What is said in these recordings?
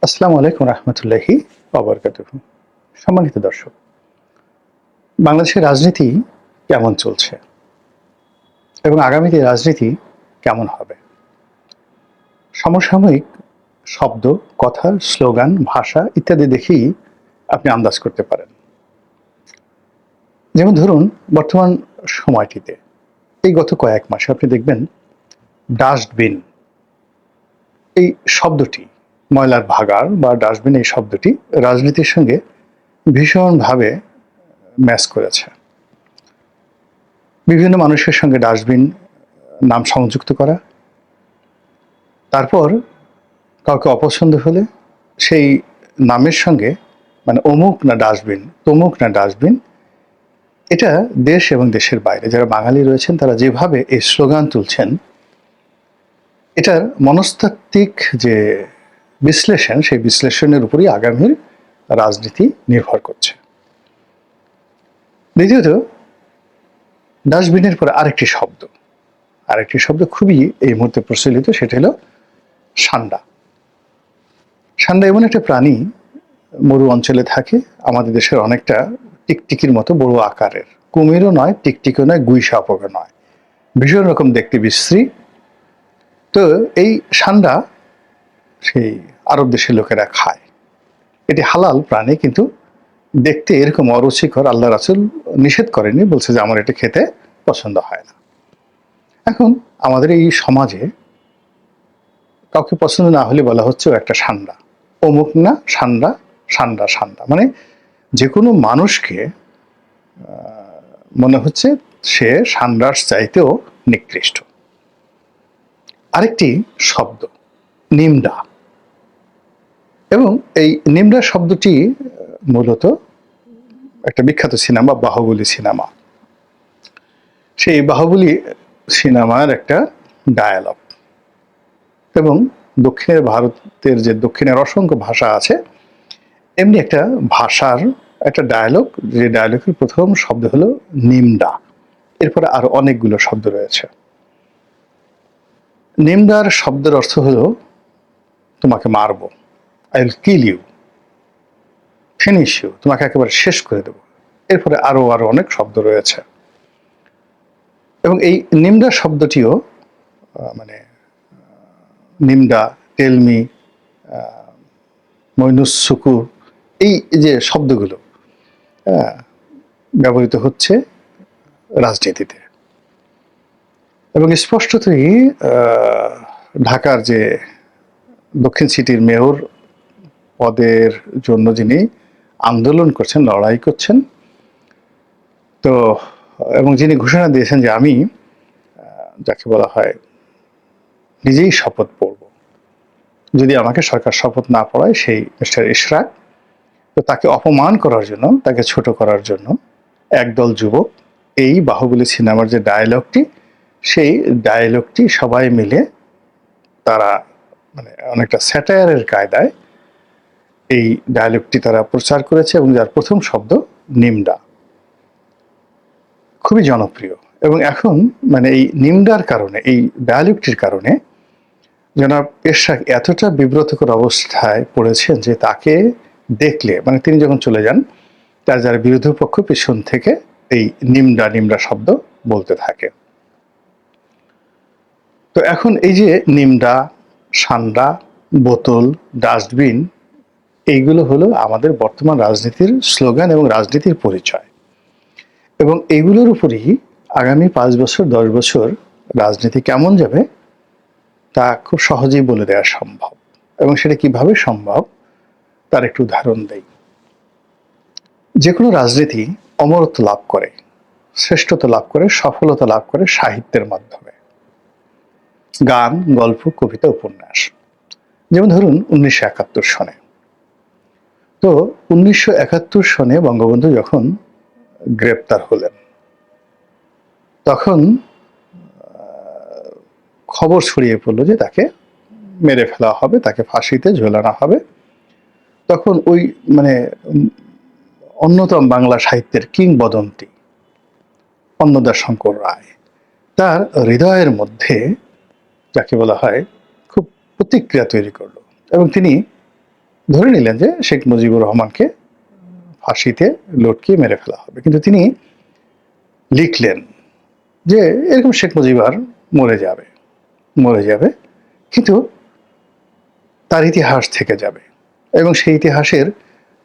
আসসালামু আলাইকুম রহমতুল্লাহি ওয়াবারাকাতুহু। সম্মানিত দর্শক, বাংলাদেশের রাজনীতি কেমন চলছে এবং আগামীতে রাজনীতি কেমন হবে? সমসাময়িক শব্দ, কথা, স্লোগান, ভাষা ইত্যাদি দেখেই আপনি আন্দাজ করতে পারেন। যেমন ধরুন, বর্তমান সময়টিতে এই গত কয়েক মাসে আপনি দেখবেন ডাস্টবিন এই শব্দটি, ময়লার ভাগাড় বা ডাস্টবিন এই শব্দটি রাজনীতির সঙ্গে ভীষণভাবে ম্যাচ করেছে। বিভিন্ন মানুষের সঙ্গে ডাস্টবিন নাম সংযুক্ত করা, তারপর কাউকে অপছন্দ হলে সেই নামের সঙ্গে মানে অমুক না ডাস্টবিন, তমুক না ডাস্টবিন, এটা দেশ এবং দেশের বাইরে যারা বাঙালি রয়েছেন তারা যেভাবে এই স্লোগান তুলছেন, এটার মনস্তাত্ত্বিক যে বিশ্লেষণ, সেই বিশ্লেষণের উপরই আগামীর রাজনীতি নির্ভর করছে। দ্বিতীয়ত, ডাস্টবিনের পরে আরেকটি শব্দ খুবই এই মুহূর্তে প্রচলিত, সেটা হলো সান্ডা। সান্ডা এমন একটা প্রাণী, মরু অঞ্চলে থাকে, আমাদের দেশের অনেকটা টিকটিকির মতো বড় আকারের, কুমিরও নয়, টিকটিকিও নয়, গুই সাপও নয়, ভীষণ রকম দেখতে বিশ্রী। তো এই সান্ডা সেই আরব দেশের লোকেরা খায়। এটি হালাল প্রাণী, কিন্তু দেখতে এরকম অরুচিকর, আল্লাহ রাসূল নিষেধ করেনি, বলছে যে আমার এটা খেতে পছন্দ হয় না। এখন আমাদের এই সমাজে কাউকে পছন্দ না হলে বলা হচ্ছে ও একটা সান্ডা, অমুক না সান্ডা, সান্ডা সান্ডা, মানে যে কোনো মানুষকে মনে হচ্ছে সে সান্ডার চাইতেও নিকৃষ্ট। আরেকটি শব্দ নিমডা, এবং এই নিমডা শব্দটি মূলত একটা বিখ্যাত সিনেমা বাহুবলী সিনেমা, সেই বাহুবলী সিনেমার একটা ডায়ালগ, এবং দক্ষিণের ভারতের যে দক্ষিণের অসংখ্য ভাষা আছে, এমনি একটা ভাষার একটা ডায়ালগ, যে ডায়ালগের প্রথম শব্দ হলো নিমডা, এরপরে আরো অনেকগুলো শব্দ রয়েছে। নিমডার শব্দের অর্থ হলো তোমাকে মারবো, I will kill you, finish you, তোমাকে একেবারে শেষ করে দেবো। এরপরে আরো অনেক শব্দ রয়েছে, এবং এই নিমডা শব্দটিও মানে নিমডা, টেলমি, মইনুস সুকুর, এই যে শব্দগুলো ব্যবহৃত হচ্ছে রাজনীতিতে, এবং স্পষ্টতই ঢাকার যে দক্ষিণ সিটির মেয়র পদের জন্য যিনি আন্দোলন করছেন, লড়াই করছেন, তো এবং যিনি ঘোষণা দিয়েছেন যে আমি যাকে বলা হয় নিজেই শপথ পড়ব, যদি আমাকে সরকার শপথ না পড়ায়, সেই মিস্টার ইশরাক, তো তাকে অপমান করার জন্য, তাকে ছোট করার জন্য একদল যুবক এই বাহুবলী সিনেমার যে ডায়ালগটি, সেই ডায়ালগটি সবাই মিলে তারা মানে অনেকটা স্যাটায়ারের কায়দায় এই ডায়ালগটি তারা প্রচার করেছে, এবং যার প্রথম শব্দ নিমডা, খুবই জনপ্রিয়। এবং এখন মানে এই নিমডার কারণে, এই ডায়ালগটির কারণে জনাব এরশাদ এতটা বিব্রতকর অবস্থায় পড়েছেন যে তাকে দেখলে, মানে তিনি যখন চলে যান, তার যারা বিরোধী পক্ষ পিছন থেকে এই নিমডা নিমডা শব্দ বলতে থাকে। তো এখন এই যে নিমডা, সান্ডা, বোতল, ডাস্টবিন, এইগুলো হলো আমাদের বর্তমান রাজনীতির স্লোগান এবং রাজনীতির পরিচয়, এবং এইগুলোর উপরই আগামী 5 বছর 10 বছর রাজনীতি কেমন যাবে তা খুব সহজেই বলে দেওয়া সম্ভব। এবং সেটা কিভাবে সম্ভব তার একটু উদাহরণ দেই। যে কোনো রাজনীতি অমরত্ব লাভ করে, শ্রেষ্ঠত্ব লাভ করে, সফলতা লাভ করে সাহিত্যের মাধ্যমে, গান, গল্প, কবিতা, উপন্যাস। যেমন ধরুন 1971 সনে, তো 1971 সনে বঙ্গবন্ধু যখন গ্রেপ্তার হলেন, তখন খবর ছড়িয়ে পড়লো যে তাকে মেরে ফেলা হবে, তাকে ফাঁসিতে ঝোলানো হবে। তখন ওই মানে অন্যতম বাংলা সাহিত্যের কিংবদন্তি অন্নদাশঙ্কর রায়, তার হৃদয়ের মধ্যে যাকে বলা হয় খুব প্রতিক্রিয়া তৈরি করলো, এবং তিনি ধরে নিলেন যে শেখ মুজিবুর রহমানকে ফাঁসিতে লটকিয়ে মেরে ফেলা হবে, কিন্তু তিনি লিখলেন যে এরকম শেখ মুজিবুর মরে যাবে, কিন্তু তার ইতিহাস থেকে যাবে। এবং সেই ইতিহাসের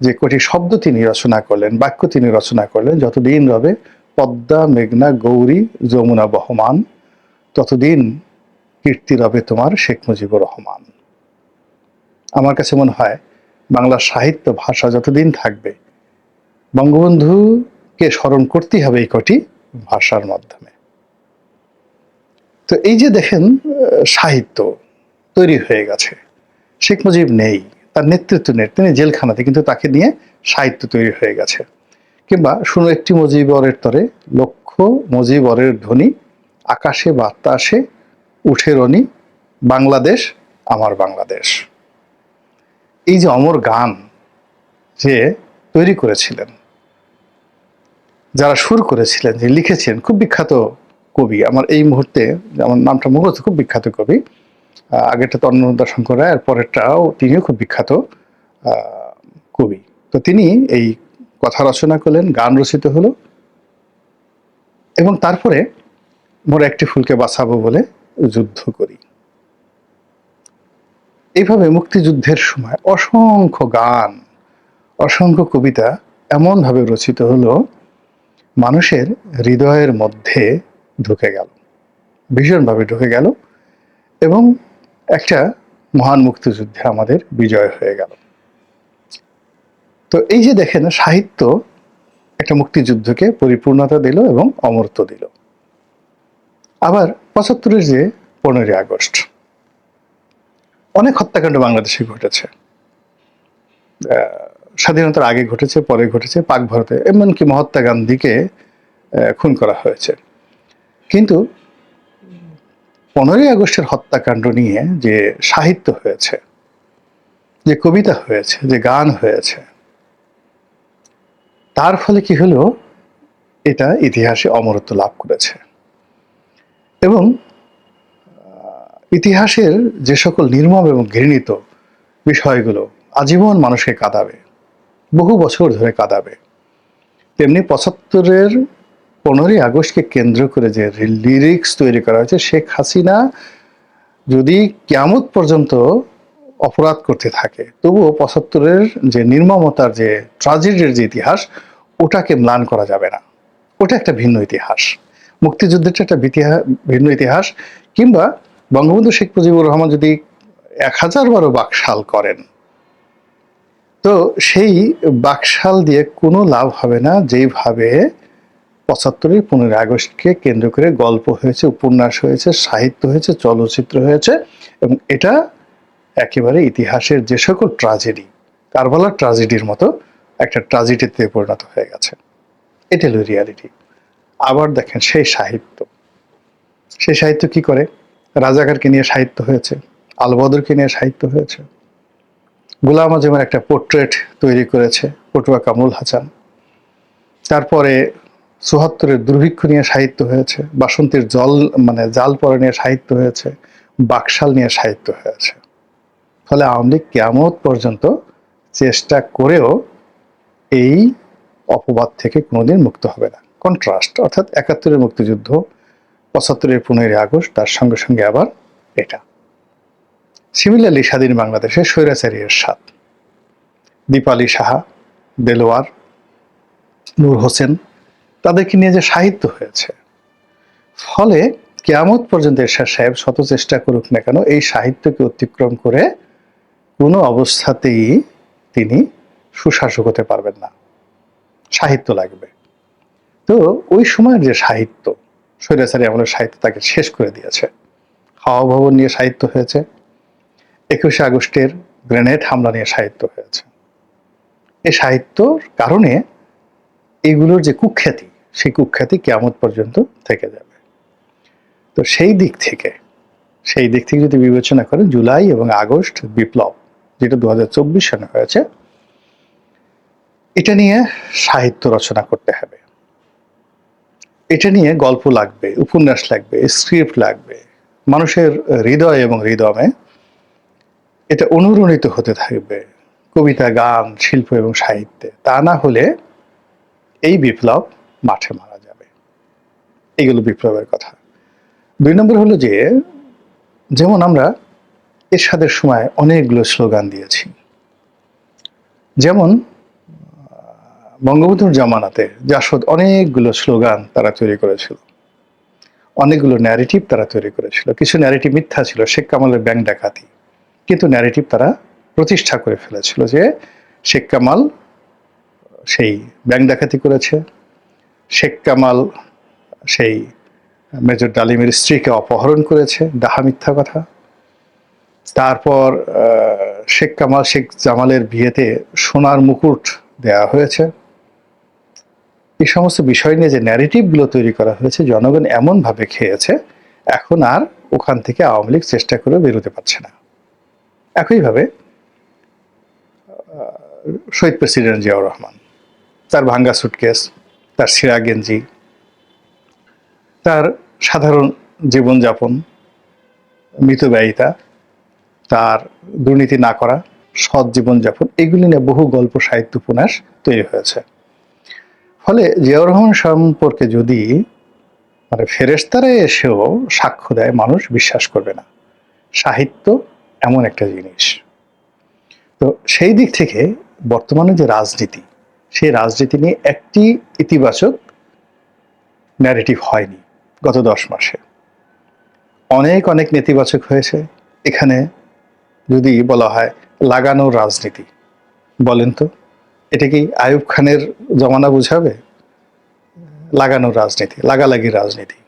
যে কটি শব্দ তিনি রচনা করলেন, বাক্য তিনি রচনা করলেন, যতদিন রবে পদ্মা মেঘনা গৌরী যমুনা বহমান, ততদিন কীর্তি রবে তোমার শেখ মুজিবুর রহমান। আমার কাছে মনে হয় বাংলা সাহিত্য ভাষা যতদিন থাকবে, বঙ্গবন্ধুকে স্মরণ করতেই হবে এই কটি ভাষার মাধ্যমে। তো এই যে দেখেন সাহিত্য তৈরি হয়ে গেছে, শেখ মুজিব নেই, তার নেতৃত্ব নেই, তিনি জেলখানাতে, কিন্তু তাকে নিয়ে সাহিত্য তৈরি হয়ে গেছে। কিংবা শুনো একটি মুজিবরের তরে লক্ষ মুজিবরের ধ্বনি, আকাশে বাতাসে উঠে রনি, বাংলাদেশ আমার বাংলাদেশ। এই যে অমর গান যে তৈরি করেছিলেন, যারা সুর করেছিলেন, যে লিখেছেন, খুব বিখ্যাত কবি, আমার এই মুহূর্তে আমার নামটা মুখস্থ, খুব বিখ্যাত কবি, আগেরটা তো অন্নদা শঙ্কর রায়, আর পরেরটাও তিনিও খুব বিখ্যাত কবি। তো তিনি এই কথা রচনা করলেন, গান রচিত হলো, এবং তারপরে মোরা একটি ফুলকে বাঁচাবো বলে যুদ্ধ করি। এইভাবে মুক্তিযুদ্ধের সময় অসংখ্য গান, অসংখ্য কবিতা এমনভাবে রচিত হলো, মানুষের হৃদয়ের মধ্যে ঢুকে গেল, ভীষণভাবে ঢুকে গেল, এবং একটা মহান মুক্তিযুদ্ধে আমাদের বিজয় হয়ে গেল। তো এই যে দেখেন, সাহিত্য একটা মুক্তিযুদ্ধকে পরিপূর্ণতা দিল এবং অমরত্ব দিল। আবার ৭৫-এর যে ১৫ই আগস্ট, অনেক হত্যাকাণ্ড বাংলাদেশে ঘটেছে, স্বাধীনতার আগে ঘটেছে, পরে ঘটেছে, পাক ভারতে, এমনকি মহাত্মা গান্ধীকে খুন করা হয়েছে। কিন্তু ১৫ই আগস্টের হত্যাকাণ্ড নিয়ে যে সাহিত্য হয়েছে, যে কবিতা হয়েছে, যে গান হয়েছে, তার ফলে কি হলো, এটা ইতিহাসে অমরত্ব লাভ করেছে। এবং ইতিহাসের যে সকল নির্মম এবং ঘৃণিত বিষয়গুলো আজীবন মানুষকে কাঁদাবে, বহু বছর ধরে কাঁদাবে, তেমনি ৭৫-এর ১৫ই আগস্টকে কেন্দ্র করে যে লিরিক্স তৈরি করা হয়েছে, শেখ হাসিনা যদি কিয়ামত পর্যন্ত অপরাধ করতে থাকে, তবুও ৭৫-এর যে নির্মমতার, যে ট্র্যাজেডির যে ইতিহাস, ওটাকে ম্লান করা যাবে না। ওটা একটা ভিন্ন ইতিহাস, মুক্তিযুদ্ধের একটা ভিন্ন ইতিহাস। কিংবা বঙ্গবন্ধু শেখ মুজিবুর রহমান যদি ১০০০ বারও বাকশাল করেন, তো সেই বাকশাল দিয়ে কোনো লাভ হবে না, যেইভাবে ৭৫-এর ১৫ই আগস্টকে কেন্দ্র করে গল্প হয়েছে, উপন্যাস হয়েছে, সাহিত্য হয়েছে, চলচ্চিত্র হয়েছে, এবং এটা একেবারে ইতিহাসের যে সকল ট্র্যাজেডি, কারবালার ট্র্যাজেডির মতো একটা ট্র্যাজেডিতে পরিণত হয়ে গেছে। এটা হলো রিয়ালিটি। আবার দেখেন সেই সাহিত্য কি করে, রাজাকারকে নিয়ে সাহিত্য হয়েছে, আলবদরকে নিয়ে সাহিত্য হয়েছে, গোলাম আজমের একটা পোর্ট্রেট তৈরি করেছে পটুয়া কামরুল হাসান, তারপরে ৭৪-এর দুর্ভিক্ষ নিয়ে সাহিত্য হয়েছে, বাসন্তীর জাল পড়া নিয়ে সাহিত্য হয়েছে, বাকশাল নিয়ে সাহিত্য হয়েছে। ফলে আওয়ামী লীগ কিয়ামত পর্যন্ত চেষ্টা করেও এই অপবাদ থেকে কোনোদিন মুক্ত হবে না। কন্ট্রাস্ট, অর্থাৎ ৭১-এর মুক্তিযুদ্ধ, ৭৫-এর ১৫ই আগস্ট, তার সঙ্গে সঙ্গে আবার এটা। সিমিলারলি স্বাধীন বাংলাদেশে স্বৈরাচারী এরশাদ, দীপালি সাহা, দেলোয়ার, নূর হোসেন, তাদেরকে নিয়ে যে সাহিত্য হয়েছে, ফলে কিয়ামত পর্যন্ত এরশাদ সাহেব শত চেষ্টা করুক না কেন, এই সাহিত্যকে অতিক্রম করে কোনো অবস্থাতেই তিনি সুশাসক হতে পারবেন না, সাহিত্য লাগবে। তো ওই সময়ের যে সাহিত্য, স্বৈরাচারী আমলের সাহিত্য তাকে শেষ করে দিয়েছে। হাওয়া ভবন নিয়ে সাহিত্য হয়েছে, ২১শে আগস্টের গ্রেনেড হামলা নিয়ে সাহিত্য হয়েছে। এই সাহিত্যর কারণে এগুলোর যে কুখ্যাতি, সেই কুখ্যাতি কিয়ামত পর্যন্ত থেকে যাবে। তো সেই দিক থেকে যদি বিবেচনা করেন, জুলাই এবং আগস্ট বিপ্লব, যেটা ২০২৪ সালে হয়েছে, এটা নিয়ে সাহিত্য রচনা করতে হবে, এটা নিয়ে গল্প লাগবে, উপন্যাস লাগবে, স্ক্রিপ্ট লাগবে, মানুষের হৃদয় এবং হৃদয়ে এটা অনুরণিত হতে থাকবে, কবিতা, গান, শিল্প এবং সাহিত্যে। তা না হলে এই বিপ্লব মাঠে মারা যাবে। এগুলো বিপ্লবের কথা। ২ নম্বর হলো যে, যেমন আমরা এরশাদের সময় অনেকগুলো স্লোগান দিয়েছি। যেমন বঙ্গবন্ধুর জামানাতে জাসদ অনেকগুলো স্লোগান তারা তৈরি করেছিল, অনেকগুলো ন্যারেটিভ তারা তৈরি করেছিল। কিছু ন্যারেটিভ মিথ্যা ছিল, শেখ কামালের ব্যাংক ডাকাতি, কিন্তু ন্যারেটিভ তারা প্রতিষ্ঠা করে ফেলেছিল যে শেখ কামাল সেই ব্যাংক ডাকাতি করেছে, শেখ কামাল সেই মেজর ডালিমের স্ত্রীকে অপহরণ করেছে, ডাহা মিথ্যা কথা। তারপর শেখ কামাল শেখ জামালের বিয়েতে সোনার মুকুট দেয়া হয়েছে। এই সমস্ত বিষয় নিয়ে যে ন্যারেটিভগুলো তৈরি করা হয়েছে, জনগণ এমনভাবে খেয়েছে, এখন আর ওখান থেকে আওয়ামী লীগ চেষ্টা করে বেরোতে পারছে না। একইভাবে শহীদ প্রেসিডেন্ট জিয়াউর রহমান, তার ভাঙ্গা সুটকেস, তার ছিঁড়া গেঞ্জি, তার সাধারণ জীবনযাপন, মিতব্যয়িতা, তার দুর্নীতি না করা, সৎ জীবনযাপন, এগুলি নিয়ে বহু গল্প, সাহিত্য, উপন্যাস তৈরি হয়েছে। ফলে জিয়াউর রহমান সম্পর্কে যদি মানে ফেরেশতারা এসেও সাক্ষ্য দেয়, মানুষ বিশ্বাস করবে না। সাহিত্য এমন একটা জিনিস। তো সেই দিক থেকে বর্তমানে যে রাজনীতি, সেই রাজনীতি নিয়ে একটি ইতিবাচক ন্যারেটিভ হয়নি গত 10 মাসে। অনেক অনেক নেতিবাচক হয়েছে। এখানে যদি বলা হয় লাগানোর রাজনীতি, বলেন তো এটা কি আইয়ুব খানের জমানা বুঝাবে? লাগানোর রাজনীতি, লাগালাগির রাজনীতি,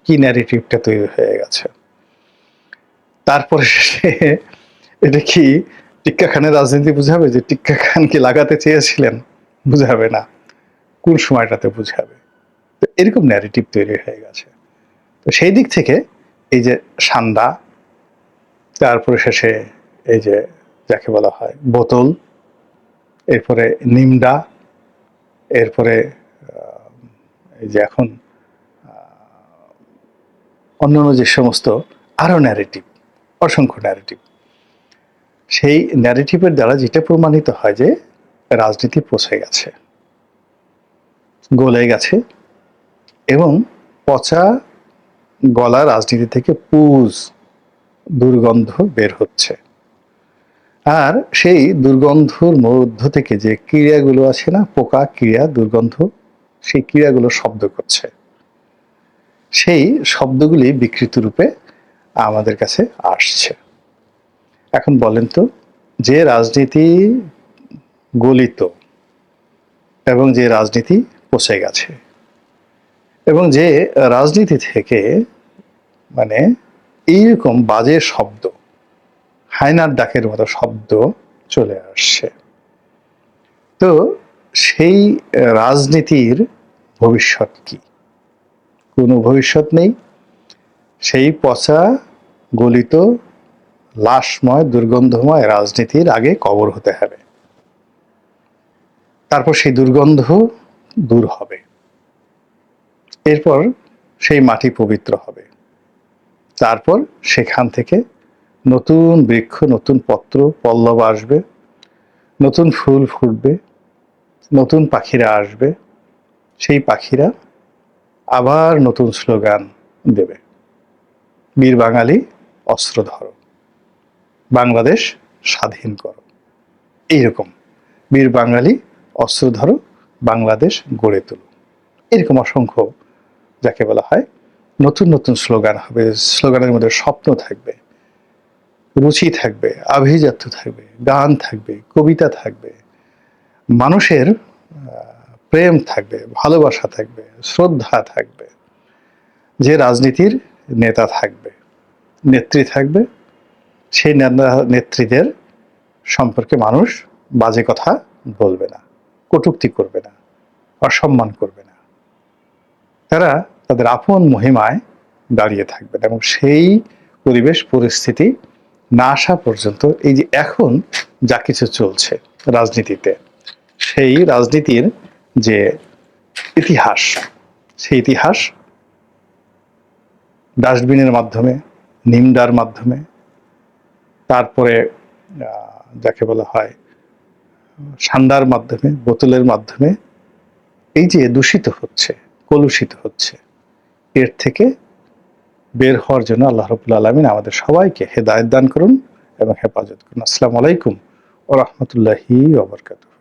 কি ন্যারেটিভটা তৈরি হয়ে গেছে। তারপরে এটা কি টিক্কা খানের রাজনীতি বুঝাবে, যে টিক্কা খান কি লাগাতে চেয়েছিলেন? বুঝাবে না। কোন সময়টাতে বুঝাবে? তো এরকম ন্যারেটিভ তৈরি হয়ে গেছে। তো সেই দিক থেকে এই যে সান্ডা, তারপরে শেষে এই যে যাকে বলা হয় বোতল, এরপরে নিমডা, এরপরে এই যে এখন অন্যান্য যে সমস্ত আরো ন্যারেটিভ, অসংখ্য ন্যারেটিভ, সেই ন্যারেটিভের দ্বারা যেটা প্রমাণিত হয় যে রাজনীতি পচে গেছে, গলে গেছে, এবং পচা গলা রাজনীতি থেকে পুজ, দুর্গন্ধ বের হচ্ছে। আর সেই দুর্গন্ধর মধ্য থেকে যে ক্রিয়াগুলো আছে না, পোকা, ক্রিয়া, দুর্গন্ধ, সেই ক্রিয়াগুলো শব্দ করছে। সেই শব্দগুলি বিকৃত রূপে আমাদের কাছে আসছে। এখন বলেন তো, যে রাজনীতি গলিত এবং যে রাজনীতি পচে গেছে এবং যে রাজনীতি থেকে মানে এইরকম বাজে শব্দ, হায়নার ডাকের মতো শব্দ চলে আসছে, তো সেই রাজনীতির ভবিষ্যৎ কি? কোনো ভবিষ্যৎ নেই। সেই পচা, গলিত, লাশময়, দুর্গন্ধময় রাজনীতির আগে কবর হতে হবে, তারপর সেই দুর্গন্ধ দূর হবে, এরপর সেই মাটি পবিত্র হবে, তারপর সেখান থেকে নতুন বৃক্ষ, নতুন পত্র পল্লব আসবে, নতুন ফুল ফুটবে, নতুন পাখিরা আসবে। সেই পাখিরা আবার নতুন স্লোগান দেবে, বীর বাঙালি অস্ত্র ধরো, বাংলাদেশ স্বাধীন করো। এইরকম বীর বাঙালি অস্ত্র ধরো, বাংলাদেশ গড়ে তোলো, এরকম অসংখ্য যাকে বলা হয় নতুন নতুন স্লোগান হবে। স্লোগানের মধ্যে স্বপ্ন থাকবে, রুচি থাকবে, আভিজাত্য থাকবে, গান থাকবে, কবিতা থাকবে, মানুষের প্রেম থাকবে, ভালোবাসা থাকবে, শ্রদ্ধা থাকবে। যে রাজনীতির নেতা থাকবে, নেত্রী থাকবে, সেই নেত্রীদের সম্পর্কে মানুষ বাজে কথা বলবে না, কটূক্তি করবে না, অসম্মান করবে না। তারা তাদের আপন মহিমায় দাঁড়িয়ে থাকবেন, এবং সেই পরিবেশ পরিস্থিতি না আসা পর্যন্ত এই যে এখন যা কিছু চলছে রাজনীতিতে, সেই রাজনীতির যে ইতিহাস, সেই ইতিহাস ডাস্টবিনের মাধ্যমে, নিমডার মাধ্যমে, তারপরে যাকে বলা হয় ঠান্ডার মাধ্যমে, বোতলের মাধ্যমে এই যে দূষিত হচ্ছে, কলুষিত হচ্ছে, এর থেকে বের হওয়ার জন্য আল্লাহ রাব্বুল আলামিন আমাদের সবাইকে হেদায়েত দান করুন এবং হেফাজত করুন। আসসালামু আলাইকুম ওয়া রাহমাতুল্লাহি ওয়া বারাকাতুহু।